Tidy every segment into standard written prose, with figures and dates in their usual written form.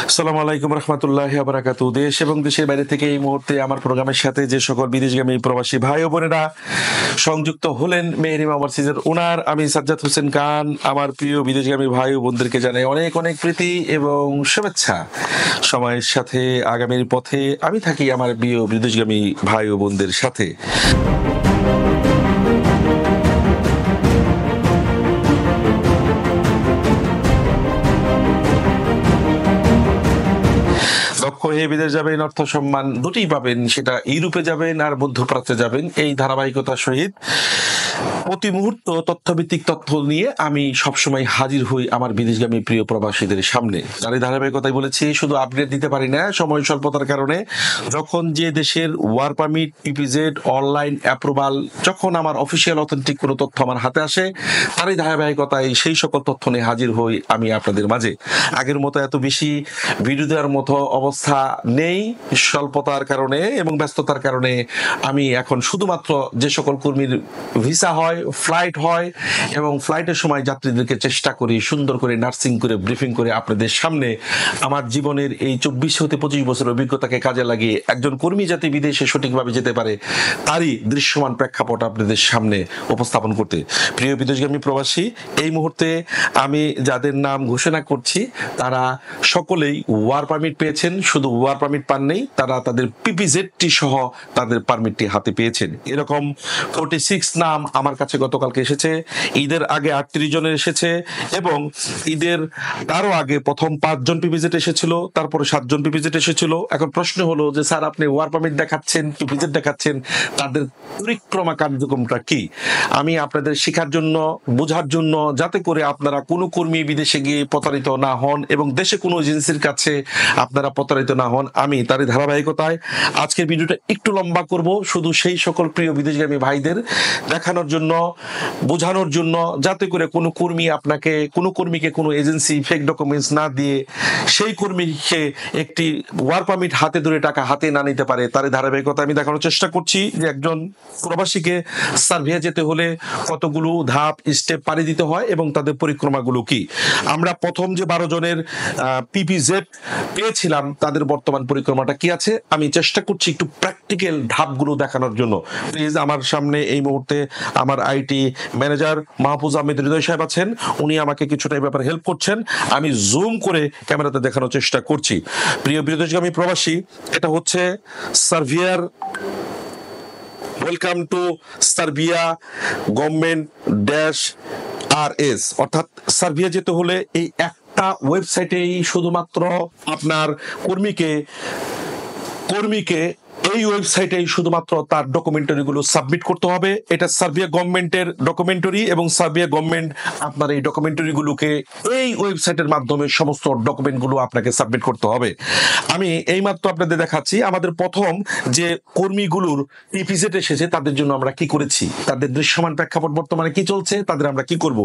আসসালামু আলাইকুম রহমতুল্লাহি ওয়া বারাকাতুহু। দেশ এবং দেশের বাইরে থেকে এই মুহূর্তে আমার প্রোগ্রামের সাথে যে সকল বিদেশগামী প্রবাসী ভাই ও বোনেরা সংযুক্ত হলেন মেহরিমা ওভারসিজের ওনার, আমি সাজ্জাদ হোসেন খান। আমার প্রিয় বিদেশগামী ভাই ও বোনদেরকে জানাই অনেক অনেক প্রীতি এবং শুভেচ্ছা। সময়ের সাথে আগামীর পথে আমি থাকি আমার প্রিয় বিদেশগামী ভাই ও বোনদের সাথে। দক্ষ হয়ে বিদেশ যাবেন, অর্থ সম্মান দুটোই পাবেন, সেটা ইউরোপে যাবেন আর মধ্যপ্রাচ্যে যাবেন। এই ধারাবাহিকতার সহিত প্রতি মুহূর্ত তথ্যভিত্তিক তথ্য নিয়ে আমি সবসময় হাজির হই আমার বিদেশগামী প্রিয় প্রবাসীদের সামনে। আর এই ধারাবাহিকতায় বলেছি শুধু আপডেট দিতে পারি না, সময় স্বল্পতার কারণে যখন যে দেশের war permit, PPZ, online approval, যখন আমার অফিসিয়াল অথেন্টিক কোনো তথ্য আমার হাতে আসে, তারই ধারাবাহিকতায় সেই সকল তথ্য নিয়ে হাজির হই আমি আপনাদের মাঝে। আগের মতো এত বেশি ভিডিও দেওয়ার মতো অবস্থা নেই, স্বল্পতার কারণে এবং ব্যস্ততার কারণে আমি এখন শুধুমাত্র যে সকল কর্মীর ভিসা হয়, ফ্লাইট হয় এবং ফ্লাইটের সময় যাত্রীদেরকে চেষ্টা করি সুন্দর করে নার্সিং করে ব্রিফিং করে আপনাদের সামনে আমার জীবনের এই 24 হতে 25 বছরের অভিজ্ঞতাকে কাজে লাগিয়ে একজন কর্মী যাতে বিদেশে সঠিকভাবে যেতে পারে তারই দৃশ্যমান প্রেক্ষাপট আপনাদের সামনে উপস্থাপন করতে। প্রিয় বিদেশগামী প্রবাসী, এই মুহূর্তে আমি যাদের নাম ঘোষণা করছি তারা সকলেই ওয়ার পারমিট পেয়েছেন। শুধু ওয়ার পারমিট পাননি, তারা তাদের পিপিজেডটি সহ তাদের পারমিটটি হাতে পেয়েছেন। এরকম 46 নাম আমার কাছে গতকালকে এসেছে। ঈদের আগে 38 জনের এসেছে এবং ঈদের তারও আগে প্রথম 5 জন পিপিজেড এসেছিল, তারপরে 7 জন পিপিজেড এসেছিল। এখন প্রশ্ন হলো যে স্যার আপনি ওয়ার পারমিট দেখাচ্ছেন, পিপিজেড দেখাচ্ছেন, তাদের পরিক্রমা কার্যক্রমটা কি? আমি আপনাদের শেখার জন্য, বোঝার জন্য, যাতে করে আপনারা কোনো কর্মী বিদেশে গিয়ে প্রতারিত না হন এবং দেশে কোনো এজেন্সির কাছে আপনারা প্রতারিত না হন, আমি তারই ধারাবাহিকতায় আজকের ভিডিওটা একটু লম্বা করব, শুধু সেই সকল প্রিয় বিদেশগামী ভাইদের দেখানোর জন্য, বোঝানোর জন্য, যাতে করে কোনো কর্মীকে কোনো এজেন্সি ফেক ডকুমেন্টস না দিয়ে সেই কর্মীকে একটি ওয়ার পারমিট হাতে ধরে টাকা হাতে না নিতে পারে। তার ধারাবাহিকতা আমি দেখানোর চেষ্টা করছি যে একজন প্রবাসীকে সার্বিয়া যেতে হলে কতগুলো ধাপ স্টেপ পাড়ি দিতে হয় এবং তাদের পরিক্রমাগুলো কি। আমরা প্রথম যে 12 জনের পিপিজেড পেয়েছিলাম তাদের বর্তমান পরিক্রমাটা কি আছে আমি চেষ্টা করছি একটু প্র্যাকটিক্যাল ধাপগুলো দেখানোর জন্য। প্লিজ আমার সামনে এই মুহূর্তে আমার আইটি ম্যানেজার মাহফুজ আহমেদ হৃদয় সাহেব আছেন, উনি আমাকে কিছুটা এই ব্যাপারে হেল্প করছেন। আমি জুম করে ক্যামেরাতে দেখানোর চেষ্টা করছি। প্রিয় বিদেশগামী প্রবাসী, এটা হচ্ছে সার্বিয়ার welcome to Serbia government dash RS, অর্থাৎ সার্বিয়া যেতে হলে এই একটা ওয়েবসাইটেই শুধুমাত্র আপনার কর্মীকে এই ওয়েবসাইটেই শুধুমাত্র তার ডকুমেন্টারিগুলো সাবমিট করতে হবে। এটা সার্বিয়া গভর্নমেন্টের ডকুমেন্টারি এবং সার্বিয়া গভর্নমেন্ট আপনার এই ডকুমেন্টারিগুলোকে এই ওয়েবসাইটের মাধ্যমে সমস্ত ডকুমেন্টগুলো আপনাকে সাবমিট করতে হবে। আমি এইমাত্র আপনাদের দেখাচ্ছি আমাদের প্রথম যে কর্মীগুলোর পিপিজেড এসেছে তাদের জন্য আমরা কি করেছি, তাদের দৃশ্যমান প্রেক্ষাপট বর্তমানে কি চলছে, তাদের আমরা কি করব।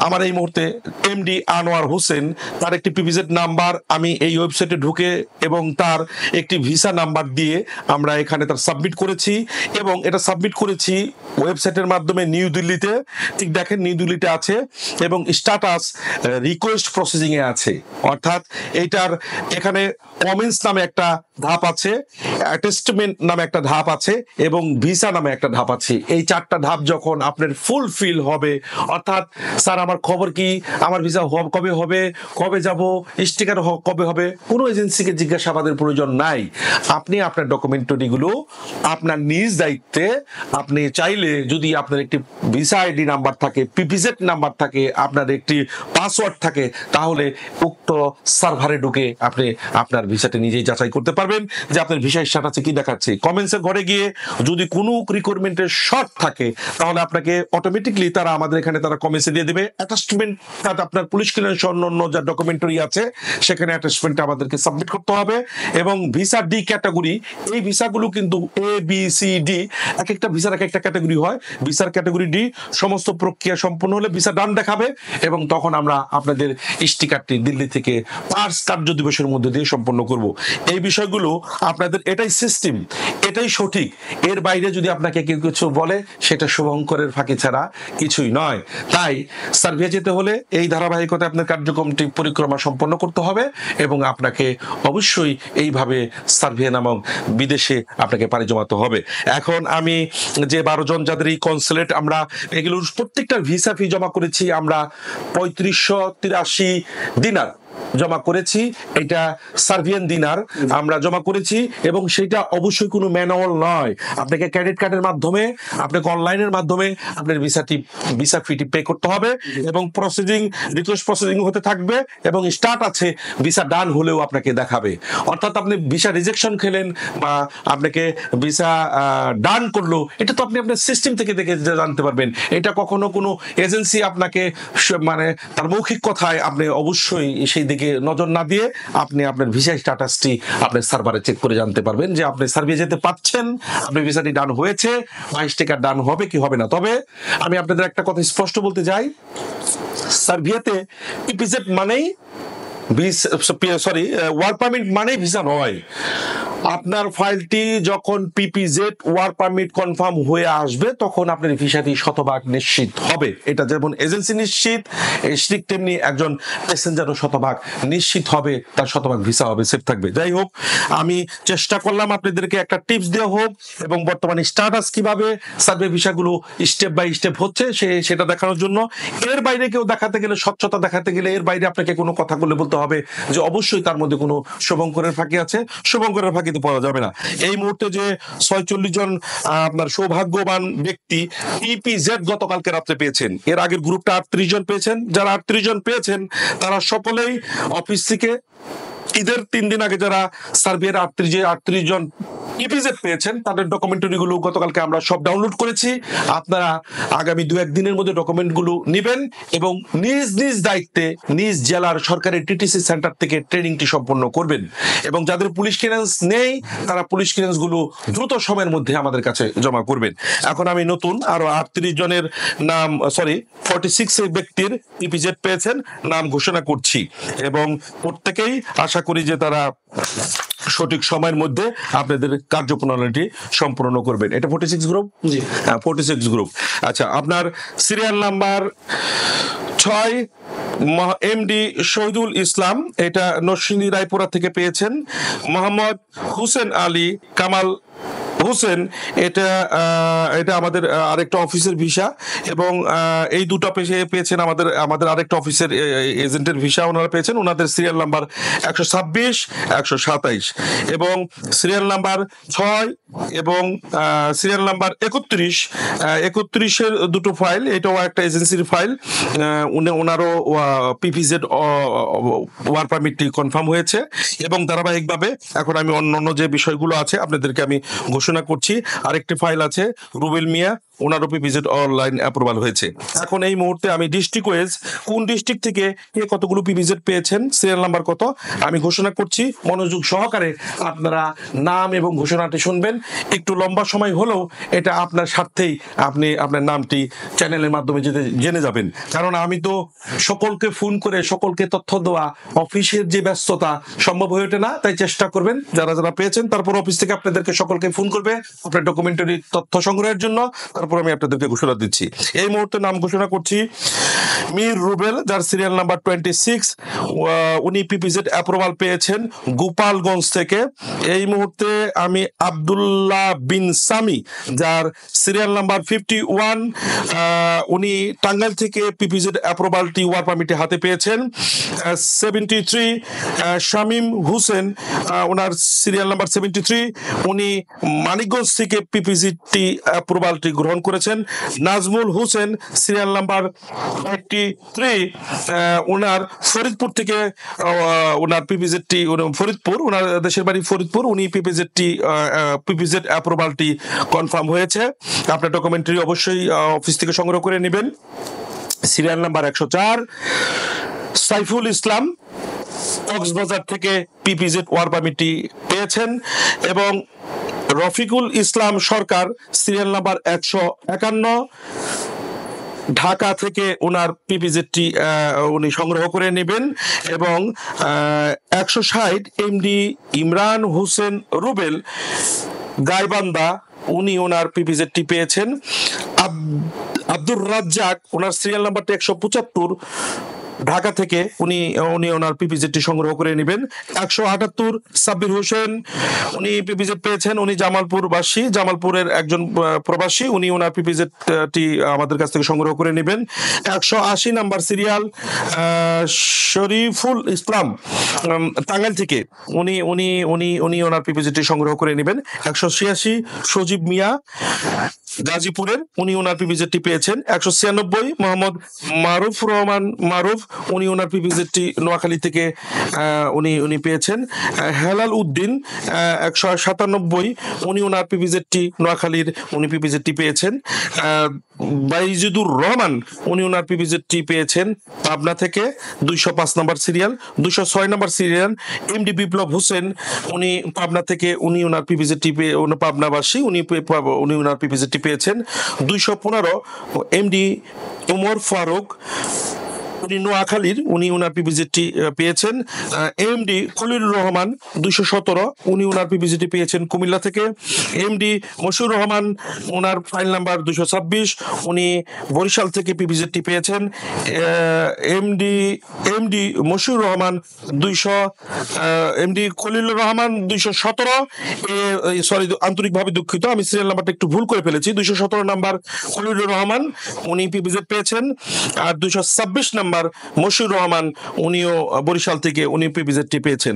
আমার এই মুহূর্তে এমডি আনোয়ার হোসেন, তার একটি পিপিজেড নাম্বার আমি এই ওয়েবসাইটে ঢুকে এবং তার একটি ভিসা নাম্বার দিয়ে আমরা এখানে তার সাবমিট করেছি এবং এটা সাবমিট করেছি ওয়েবসাইটের মাধ্যমে নিউ দিল্লিতে। ঠিক দেখেন নিউ দিল্লিতে আছে এবং স্ট্যাটাস রিকোয়েস্ট প্রসেসিং এ আছে, অর্থাৎ এইটার এখানে কমেন্টস নামে একটা ধাপ আছে, অ্যাটেস্টমেন্ট নামে একটা ধাপ আছে এবং ভিসা নামে একটা ধাপ আছে। এই 4টা ধাপ যখন আপনার ফুলফিল হবে, অর্থাৎ স্যার আমার খবর কি, আমার ভিসা কবে হবে, কবে যাব, স্টিকার কবে হবে, কোনো এজেন্সিকে জিজ্ঞাসাবাদের প্রয়োজন নাই। আপনি আপনার ডকুমেন্টারিগুলো আপনার নিজ দায়িত্বে, আপনি চাইলে যদি আপনার একটি ভিসা আইডি নাম্বার থাকে, পিপিজেড নাম্বার থাকে, আপনার একটি পাসওয়ার্ড থাকে, তাহলে উক্ত সার্ভারে ঢুকে আপনি আপনার ভিসাটা নিজেই যাচাই করতে পারবেন যে আপনার ভিসা স্ট্যাটাসে কি দেখাচ্ছে। কমেন্টসের ঘরে গিয়ে যদি কোনো রিকোয়ারমেন্টের শর্ট থাকে তাহলে আপনাকে অটোমেটিকলি তারা আমাদের এখানে তারা কমেন্টসে দিয়ে দেবে অ্যাটাচমেন্ট, আপনার পুলিশ ক্লিয়ারেন্স অন্য যা ডকুমেন্টারি আছে সেখানে অ্যাটাচমেন্ট আমাদেরকে সাবমিট করতে হবে। এবং ভিসা ডি ক্যাটাগরি, এই ভিসাগুলো কিন্তু ABCD এক একটা ভিসার এক একটা ক্যাটাগরি হয়। ভিসার ক্যাটাগরি ডি সমস্ত প্রক্রিয়া সম্পন্ন হলে ভিসা ডান দেখাবে এবং তখন আমরা আপনাদের স্টিকারটি দিল্লি থেকে 5 কার্য দিবসের মধ্যে দিয়ে সম্পন্ন করব। এই বিষয়গুলো বিষয়গুলো আপনাদের এটাই সিস্টেম, এটাই সঠিক, এর বাইরে যদি আপনাকে কেউ কিছু বলে সেটা শুভঙ্করের ফাঁকি ছাড়া কিছুই নয়। তাই সার্বিয়া যেতে হলে এই ধারাবাহিকতায় আপনার কার্যক্রমটি পরিক্রমা সম্পন্ন করতে হবে এবং আপনাকে অবশ্যই এইভাবে সার্বিয়া নামক বিদেশে আপনাকে পাড়ি জমাতে হবে। এখন আমি যে 12 জন যাদের এই কনসুলেট, আমরা এগুলোর প্রত্যেকটার ভিসা ফি জমা করেছি আমরা 3583 দিনার জমা করেছি। এটা সার্বিয়ান দিনার আমরা জমা করেছি এবং সেটা অবশ্যই কোনো ম্যানুয়াল নয়। আপনাকে ক্রেডিট কার্ডের মাধ্যমে, আপনাকে অনলাইনের মাধ্যমে আপনার ভিসা ফিটি পে করতে হবে এবং রিকোয়েস্ট প্রসেসিং হতে থাকবে এবং স্টার্ট আছে, ভিসা ডান হলেও আপনাকে দেখাবে। অর্থাৎ আপনি ভিসা রিজেকশন খেলেন বা আপনাকে ভিসা ডান করলো, এটা তো আপনি আপনার সিস্টেম থেকে দেখে জানতে পারবেন। এটা কখনো কোনো এজেন্সি আপনাকে মানে তার মৌখিক কথায় আপনি অবশ্যই সেই দিকে নজর না দিয়ে আপনি আপনার ভিসা স্ট্যাটাসটি আপনার সার্ভারে চেক করে জানতে পারবেন যে আপনি সার্বিয়া যেতে পারছেন, আপনার ভিসাটি ডান হয়েছে, 22 টাকা ডান হবে কি হবে না। তবে আমি আপনাদের একটা কথা স্পষ্ট বলতে চাই, সার্বিয়াতে ইপিজেড মানেই ওয়ার্ক পারমিট মানেই ভিসা নয়। আপনার ফাইলটি যখন পিপিজেড ওয়ার্ক পারমিট কনফার্ম হয়ে আসবে তখন আপনার ভিসাটি শতভাগ নিশ্চিত হবে। এটা যেমন এজেন্সি নিশ্চিত, ঠিক তেমনি একজন প্যাসেঞ্জারও শতভাগ নিশ্চিত হবে, তার শতভাগ ভিসা হবে, সেফ থাকবে। যাই হোক, আমি চেষ্টা করলাম আপনাদেরকে একটা টিপস দেওয়া হোক এবং বর্তমানে স্ট্যাটাস কিভাবে সার্ভে ভিসাগুলো স্টেপ বাই স্টেপ হচ্ছে সেটা দেখানোর জন্য। এর বাইরে কেউ দেখাতে গেলে, স্বচ্ছতা দেখাতে গেলে এর বাইরে আপনাকে কোনো কথা বলতে হবে যে অবশ্যই তার মধ্যে কোনো শুভঙ্করের ফাঁকি আছে, শুভঙ্করের ফাঁকি তো পাওয়া যাবে না। এই মুহূর্তে যে 46 জন আপনার সৌভাগ্যবান ব্যক্তি ইপিজেড গতকালকে রাত্রে পেয়েছেন, এর আগের গ্রুপটা 38 জন পেয়েছেন। যারা 38 জন পেয়েছেন তারা সকলেই অফিস থেকে ঈদের 3 দিন আগে যারা সার্বিয়ার 38 জন ইপিজেড পেয়েছেন তাদের ডকুমেন্টারি গুলো গতকালকে আমরা সব ডাউনলোড করেছি। আপনারা আগামী 2-1 দিনের মধ্যে ডকুমেন্ট গুলো নেবেন এবং নিজ নিজ দায়িত্বে নিজ জেলার সরকারি টিটিসি সেন্টার থেকে ট্রেনিংটি সম্পন্ন করবেন এবং যাদের পুলিশ ক্লিয়ারেন্স নেই তারা পুলিশ ক্লিয়ারেন্স গুলো দ্রুত সময়ের মধ্যে আমাদের কাছে জমা করবেন। এখন আমি নতুন আরো 38 জনের নাম 46 ব্যক্তির ইপিজেড পেয়েছেন নাম ঘোষণা করছি এবং প্রত্যেকেই আশা করি যে তারা সঠিক সময়ের মধ্যে আপনাদের কার্যপ্রণালীটি সম্পূর্ণ করবেন। এটা 46 গ্রুপ, জি 46 গ্রুপ। আচ্ছা, আপনার serial number 6 MD Shahidul Islam, এটা নরসিংদী রায়পুরা থেকে পেয়েছেন। মোহাম্মদ হুসেন আলী কামাল হোসেন, এটা আমাদের আরেকটা অফিসের ভিসা এবং এই দুটো পেয়েছেন আমাদের আরেকটা অফিসের এজেন্টের ভিসা ওনারা পেয়েছেন। ওনাদের সিরিয়াল নাম্বার 126, 127 এবং সিরিয়াল নাম্বার 6 এবং সিরিয়াল নাম্বার 31 দুটো ফাইল, এটাও একটা এজেন্সির ফাইল। ওনারও পিপিজেড ওয়ার্ক পারমিটটি কনফার্ম হয়েছে এবং ধারাবাহিকভাবে এখন আমি অন্যান্য যে বিষয়গুলো আছে আপনাদেরকে আমি ঘোষণা করছি। আরেকটি ফাইল আছে রুবেল মিয়া, ওনারও পিপিজেড অনলাইন অ্যাপ্রুভাল হয়েছে। এখন এই মুহূর্তে আমি ডিস্ট্রিক্ট ওয়াইজ কোন ডিস্ট্রিক্ট থেকে কে কতগুলো পিপিজেড পেয়েছেন, সিরিয়াল নাম্বার কত আমি ঘোষণা করছি। মনোযোগ সহকারে আপনারা নাম এবং ঘোষণাটি শুনবেন। একটু লম্বা সময় হলেও এটা আপনার স্বার্থেই আপনি আপনার নামটি চ্যানেলের মাধ্যমে জেনে যাবেন, কারণ আমি তো সকলকে ফোন করে সকলকে তথ্য দেওয়া অফিসের যে ব্যস্ততা সম্ভব হয়ে ওঠে না। তাই চেষ্টা করবেন যারা যারা পেয়েছেন, তারপর অফিস থেকে আপনাদেরকে সকলকে ফোন করবে আপনার ডকুমেন্টারি তথ্য সংগ্রহের জন্য। তারপর আমি আপনাদেরকে ঘোষণা দিচ্ছি। এই মুহূর্তে নাম ঘোষণা করছি মীর রুবেল, যার সিরিয়াল নাম্বার 26, উনি পিপিজেড অ্যাপ্রুভাল পেয়েছেন গোপালগঞ্জ থেকে। এই মুহূর্তে আমি আব্দুল্লাহ বিন সামি, যার সিরিয়াল নাম্বার 51, উনি টাঙ্গাইল থেকে পিপিজেড অ্যাপ্রুভালটি ওয়ার্ক পারমিটে হাতে পেয়েছেন। 73 শামীম হোসেন, ওনার সিরিয়াল নাম্বার 73, উনি মানিকগঞ্জ থেকে পিপিজিটি অ্যাপ্রুভালটি গ্রহণ করেছেন। নাজমুল হোসেন, সিরিয়াল নাম্বার 83, ওনার ফরিদপুর থেকে ওনার পিপিজেডটি, ফরিদপুর, ওনার দেশের বাড়ি ফরিদপুর, উনি পিপিজেড অ্যাপ্রুভালটি কনফার্ম হয়েছে। আপনার ডকুমেন্টারি অবশ্যই অফিস থেকে সংগ্রহ করে নেবেন। সিরিয়াল নাম্বার 104 সাইফুল ইসলাম, কক্সবাজার থেকে পিপিজেড ওয়ার্ক পারমিটটি পেয়েছেন এবং রফিকুল ইসলাম সরকার, সিরিয়াল নাম্বার 151, ঢাকা থেকে ওনার পিপিজেডটি উনি সংগ্রহ করে নেবেন এবং 160 এমডি ইমরান হোসেন রুবেল গাইবান্ধা, উনি ওনার পিপিজেডটি পেয়েছেন। আব্দুর রাজ্জাক, ওনার সিরিয়াল নাম্বারটি 175, ঢাকা থেকে উনি ওনার পিপিজেডটি সংগ্রহ করে নেবেন। 178 সাব্বির হোসেন, উনি পিপিজেড পেয়েছেন, উনি জামালপুর বাসী, জামালপুরের একজন প্রবাসী, উনি ওনার পিপিজেডটি আমাদের কাছ থেকে সংগ্রহ করে নেবেন। 180 নাম্বার সিরিয়াল শরীফুল ইসলাম টাঙ্গাইল থেকে, উনি উনি উনি উনি ওনার পিপিজেডটি সংগ্রহ করে নেবেন। 186 সজীব মিয়া গাজীপুরের, উনি ওনার পিপিজেডটি পেয়েছেন। 196 মোহাম্মদ মারুফ রহমান মারুফ, উনি ওনার পিপিজেডটি নোয়াখালী থেকে উনি পেয়েছেন। হেলাল উদ্দিন 197, উনি ওনার পিপিজেডটি নোয়াখালীর উনি পিপিজেডটি পেয়েছেন। বাইজিদুর রহমান, উনি ওনার পিপিজেডটি পেয়েছেন পাবনা থেকে, 205 নম্বর সিরিয়াল। 206 নম্বর সিরিয়াল এমডি বিপ্লব হোসেন, উনি পাবনা থেকে, উনি ওনার পিপিজেডটি পাবনাবাসী, উনি ওনার পিপিজেডটি পেয়েছেন। 215 এমডি ওমর ফারুক, উনি নোয়াখালীর, উনি ওনার পিপিজেডটি পেয়েছেন। এমডি খলিলুর রহমান 217, উনি ওনার পিপিজেডটি পেয়েছেন কুমিল্লা থেকে। এমডি মশিউর রহমান, ওনার ফাইল নাম্বার 226, উনি বরিশাল থেকে পিপিজেডটি পেয়েছেন। MD Moshiur Rahman 200, MD Khalilur Rahman 217, sorry আন্তরিকভাবে দুঃখিত, আমি সিরিয়াল নাম্বারটা একটু ভুল করে ফেলেছি। 217 নাম্বার খলিলুর রহমান, উনি পিপিজেড পেয়েছেন। আর 226 নাম্বার মশিউর রহমান, উনিও বরিশাল থেকে, উনি পিপিজেডটি পেয়েছেন।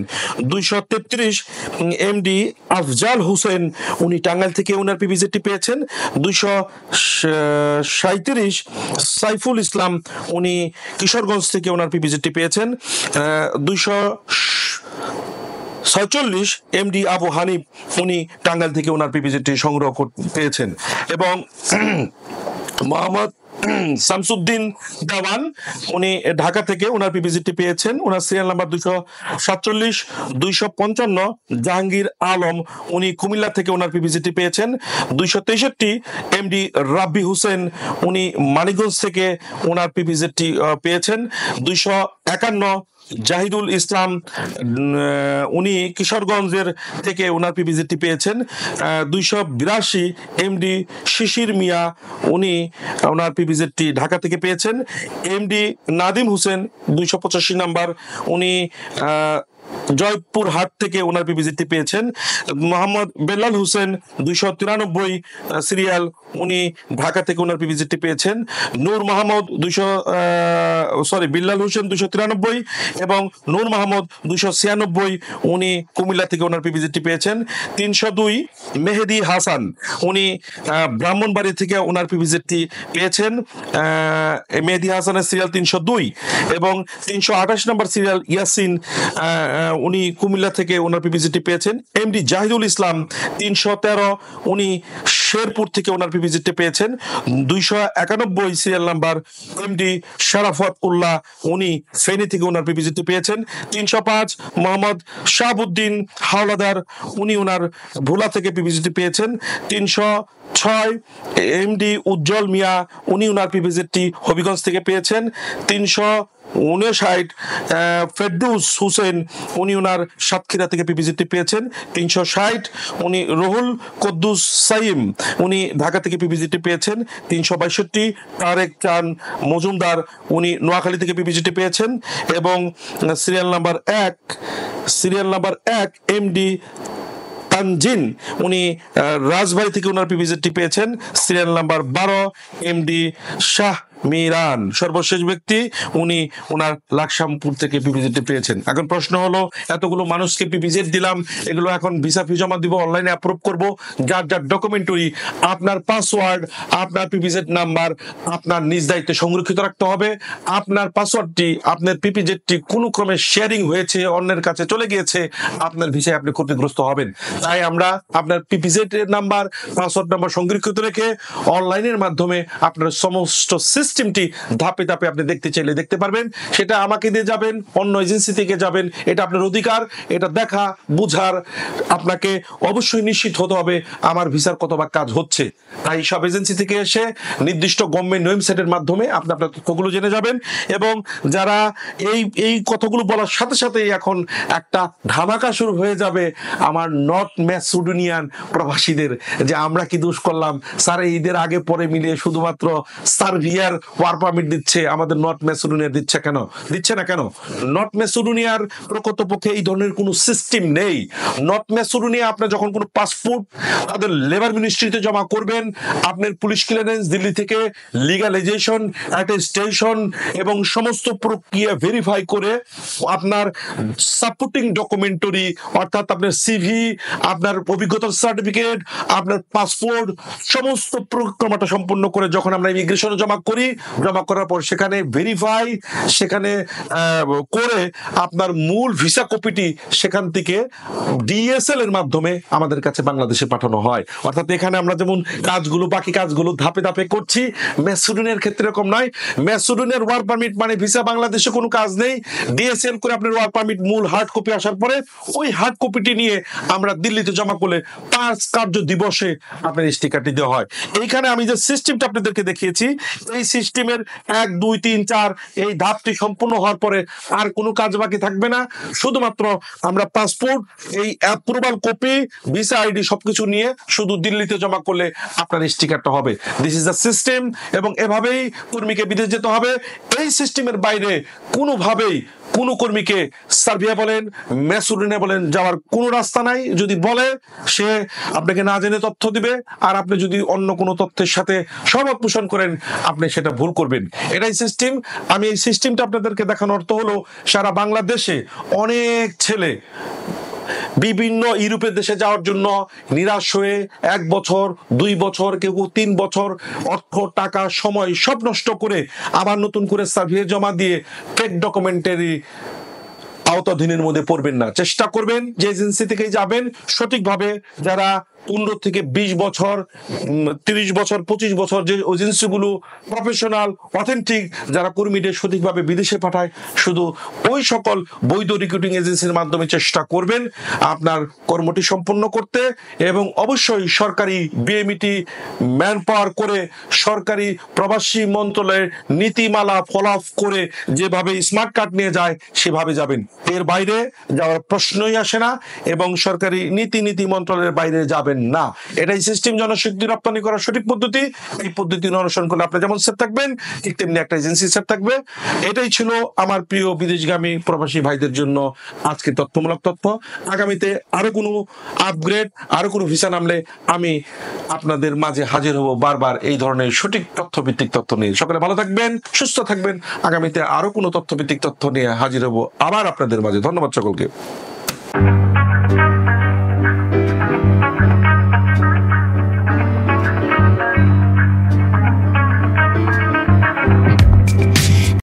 233 এমডি আফজাল হোসেন, উনি টাঙ্গাইল থেকে ওনার পিপিজেডটি পেয়েছেন। 237 সাইফুল ইসলাম, উনি কিশোরগঞ্জ থেকে ওনার পিপিজেডটি পেয়েছেন। 246 এমডি আবু হানিফ, উনি টাঙ্গাইল থেকে ওনার পিপিজেডটি সংগ্রহ পেয়েছেন। এবং মোহাম্মদ শামসুদ্দিন দেওয়ান, উনি ঢাকা থেকে ওনার পিপিজেডটি পেয়েছেন, ওনার সিরিয়াল নাম্বার 247। 255 জাহাঙ্গীর আলম, উনি কুমিল্লা থেকে ওনার পিপিজেডটি পেয়েছেন। 263 এমডি রাব্বি হোসেন, উনি মানিকগঞ্জ থেকে ওনার পিপিজেডটি পেয়েছেন। 251 জাহিদুল ইসলাম, উনি কিশোরগঞ্জের থেকে ওনার পিপিজেডটি পেয়েছেন। 282 এমডি শিশির মিয়া, উনি ওনার পিপিজেডটি ঢাকা থেকে পেয়েছেন। এমডি নাদিম হোসেন 285 নাম্বার, উনি জয়পুরহাট থেকে ওনার পিপিজেডটি পেয়েছেন। মোহাম্মদ বেলাল হোসেন 293 সিরিয়াল, উনি ঢাকা থেকে ওনার পিপিজেডটি পেয়েছেন। নূর মাহমুদ বিল্লাল হোসেন 293 এবং নূর মাহমুদ 296, উনি কুমিল্লা থেকে ওনার পিপিজেডটি পেয়েছেন। 302 মেহেদি হাসান, উনি ব্রাহ্মণবাড়ি থেকে ওনার পিপিজেডটি পেয়েছেন। মেহেদি হাসানের সিরিয়াল 302 এবং 328 নম্বর সিরিয়াল ইয়াসিন, উনি কুমিল্লা থেকে ওনার পিপিজেডটি পেয়েছেন। এমডি জাহিদুল ইসলাম 313, উনি শেরপুর থেকে ওনার পিপিজেডটি পেয়েছেন। 291 সিরিয়াল নাম্বার এমডি শারাফত উল্লাহ, উনি ফেনী থেকে ওনার পিপিজেডটি পেয়েছেন। 305 মোহাম্মদ শাহাবুদ্দিন হাওলাদার, উনি ওনার ভোলা থেকে পিপিজেডটি পেয়েছেন। 306 এমডি উজ্জ্বল মিয়া, উনি ওনার পিপিজেডটি হবিগঞ্জ থেকে পেয়েছেন। 359 ফেরদৌস হোসেন, উনি ওনার সাতক্ষীরা থেকে পিপিজেডটি পেয়েছেন। 360 উনি রুহুল কুদ্দুস সাইম, উনি ঢাকা থেকে পিপিজেডটি পেয়েছেন। 362 তারেক চান মজুমদার, উনি নোয়াখালী থেকে পিপিজেডটি পেয়েছেন। এবং সিরিয়াল নাম্বার 1 এমডি তানজিন, উনি রাজবাড়ী থেকে ওনার পিপিজেডটি পেয়েছেন। Serial number 12 MD Shah Miran, সর্বশেষ ব্যক্তি, উনি ওনার লাকসামপুর থেকে পিপিজেডটি পেয়েছেন। এখন প্রশ্ন হলো, এতগুলো মানুষকে পিপিজেড দিলাম, এগুলো এখন ভিসা ফি জমা দিব, অনলাইনে অ্যাপ্রুভ করব, যার ডকুমেন্টারি, আপনার পাসওয়ার্ড, আপনার পিপিজেড নাম্বার আপনার নিজ দায়িত্বে সংরক্ষিত রাখতে হবে। আপনার পাসওয়ার্ডটি, আপনার পিপিজেডটি কোনো ক্রমে শেয়ারিং হয়েছে, অন্যের কাছে চলে গিয়েছে, আপনার ভিসায় আপনি ক্ষতিগ্রস্ত হবেন। তাই আমরা আপনার পিপিজেড নাম্বার, পাসওয়ার্ড নাম্বার সংরক্ষিত রেখে অনলাইনের মাধ্যমে আপনার সমস্ত সিস্টেম সিস্টেমটি ধাপে ধাপে আপনি দেখতে চাইলে দেখতে পারবেন। সেটা আমাকে দিয়ে যাবেন, অন্য এজেন্সি থেকে যাবেন, এটা আপনার অধিকার। এটা দেখা বুঝার আপনাকে অবশ্যই নিশ্চিত হতে হবে আমার ভিসার কত ভাগ কাজ হচ্ছে। তাই সব এজেন্সি থেকে এসে নির্দিষ্ট গভর্নমেন্ট ওয়েবসাইটের মাধ্যমে আপনি আপনার তথ্যগুলো জেনে যাবেন। এবং যারা এই কথাগুলো বলার সাথে সাথেই এখন একটা ধামাকা শুরু হয়ে যাবে আমার নর্থ ম্যাসেডোনিয়ান প্রবাসীদের, যে আমরা কি দোষ করলাম স্যার, ঈদের আগে পরে মিলিয়ে শুধুমাত্র সার্বিয়ার ওয়ার পারমিট দিচ্ছে, আমাদের নর্থ ম্যাসেডোনিয়া দিচ্ছে না কেন? নর্থ ম্যাসেডোনিয়ার প্রকৃতপক্ষে এই ধরনের কোনো সিস্টেম নেই। নর্থ ম্যাসেডোনিয়া আপনার যখন কোনো পাসপোর্ট তাদের লেবার মিনিস্ট্রিতে জমা করবেন, আপনার পুলিশ ক্লিয়ারেন্স দিল্লি থেকে লিগালাইজেশন, অ্যাটেস্টেশন এবং সমস্ত প্রক্রিয়া ভেরিফাই করে আপনার সাপোর্টিং ডকুমেন্টারি অর্থাৎ আপনার সিভি, আপনার অভিজ্ঞতার সার্টিফিকেট, আপনার পাসপোর্ট সমস্ত প্রক্রিয়াটা সম্পূর্ণ করে যখন আমরা ইমিগ্রেশনে জমা করার পর সেখানে ভেরিফাই করে আপনার মূল ভিসা কপিটি সেখান থেকে ডিএসএল এর মাধ্যমে আমাদের কাছে বাংলাদেশে পাঠানো হয়। অর্থাৎ এখানে আমরা যেমন বাকি কাজগুলো ধাপে ধাপে করছি, ম্যাসেডোনিয়ার ক্ষেত্রে এরকম নয়। ম্যাসেডোনিয়ার ওয়ার্ক পারমিট মানে ভিসা বাংলাদেশে কোনো কাজ নেই। ডিএসএল করে আপনার ওয়ার্ক পারমিট মূল হার্ড কপি আসার পরে ওই হার্ড কপিটি নিয়ে আমরা দিল্লিতে জমা করলে 5 কার্য দিবসে আপনার স্টিকারটি দেওয়া হয়। এইখানে আমি যে সিস্টেমটা আপনাদেরকে দেখিয়েছি, এই সিস্টেমের 1, 2, 3, 4 এই ধাপটি সম্পূর্ণ হওয়ার পরে আর কোনো কাজ বাকি থাকবে না। শুধুমাত্র আমরা পাসপোর্ট, এই অ্যাপ্রুভাল কপি, ভিসা আইডি সবকিছু নিয়ে শুধু দিল্লিতে জমা করলে আপনার স্টিকারটা হবে। This is the system. এবং এভাবেই কর্মীকে বিদেশ যেতে হবে। এই সিস্টেমের বাইরে কোনোভাবেই কোনো কর্মীকে সার্বিয়া বলেন, ম্যাসেডোনিয়া বলেন যাওয়ার কোনো রাস্তা নাই। যদি বলে সে আপনাকে না জেনে তথ্য দিবে, আর আপনি যদি অন্য কোনো তথ্যের সাথে সহমত পোষণ করেন আপনি সেটা ভুল করবেন। এটাই সিস্টেম। আমি এই সিস্টেমটা আপনাদেরকে দেখানোর অর্থ হলো সারা বাংলাদেশে অনেক ছেলে বিভিন্ন ইউরোপের দেশে যাওয়ার জন্য নিরাশ হয়ে 1 বছর, 2 বছর, কেউ 3 বছর অর্থ, টাকা, সময় সব নষ্ট করে আবার নতুন করে সার্ভে জমা দিয়ে ফেক ডকুমেন্টারি আওতাধীনের মধ্যে পড়বেন না। চেষ্টা করবেন যে এজেন্সি থেকে যাবেন সঠিকভাবে, যারা 15 থেকে 20 বছর, 30 বছর, 25 বছর যে এজেন্সিগুলো প্রফেশনাল, অথেন্টিক, যারা কর্মীদের সঠিকভাবে বিদেশে পাঠায়, শুধু ওই সকল বৈধ রিক্রুটিং এজেন্সির মাধ্যমে চেষ্টা করবেন আপনার কর্মটি সম্পন্ন করতে। এবং অবশ্যই সরকারি বিএমইটি ম্যান পাওয়ার করে সরকারি প্রবাসী মন্ত্রণালয়ের নীতিমালা ফলো করে যেভাবে স্মার্ট কার্ড নিয়ে যায় সেভাবে যাবেন। এর বাইরে যাওয়ার প্রশ্নই আসে না এবং সরকারি নীতি মন্ত্রণালয়ের বাইরে যাবেন না। এটাই সিস্টেম জনশক্তি রপ্তানি করার সঠিক পদ্ধতি। এই পদ্ধতি অনুসরণ করলে আপনি যেমন সেফ থাকবেন ঠিক তেমনি একটা এজেন্সি সেফ থাকবে। এটাই ছিল আমার প্রিয় বিদেশগামী প্রবাসী ভাইদের জন্য আজকে তথ্যমূলক তথ্য। আগামীতে আরো কোনো আপগ্রেড, আরো কোনো ভিসা নামলে আমি আপনাদের মাঝে হাজির হব বারবার এই ধরনের সঠিক তথ্যভিত্তিক তথ্য নিয়ে। সকলে ভালো থাকবেন, সুস্থ থাকবেন। আগামীতে আরো কোনো তথ্যভিত্তিক তথ্য নিয়ে হাজির হব আবার আপনাদের মাঝে। ধন্যবাদ সকলকে।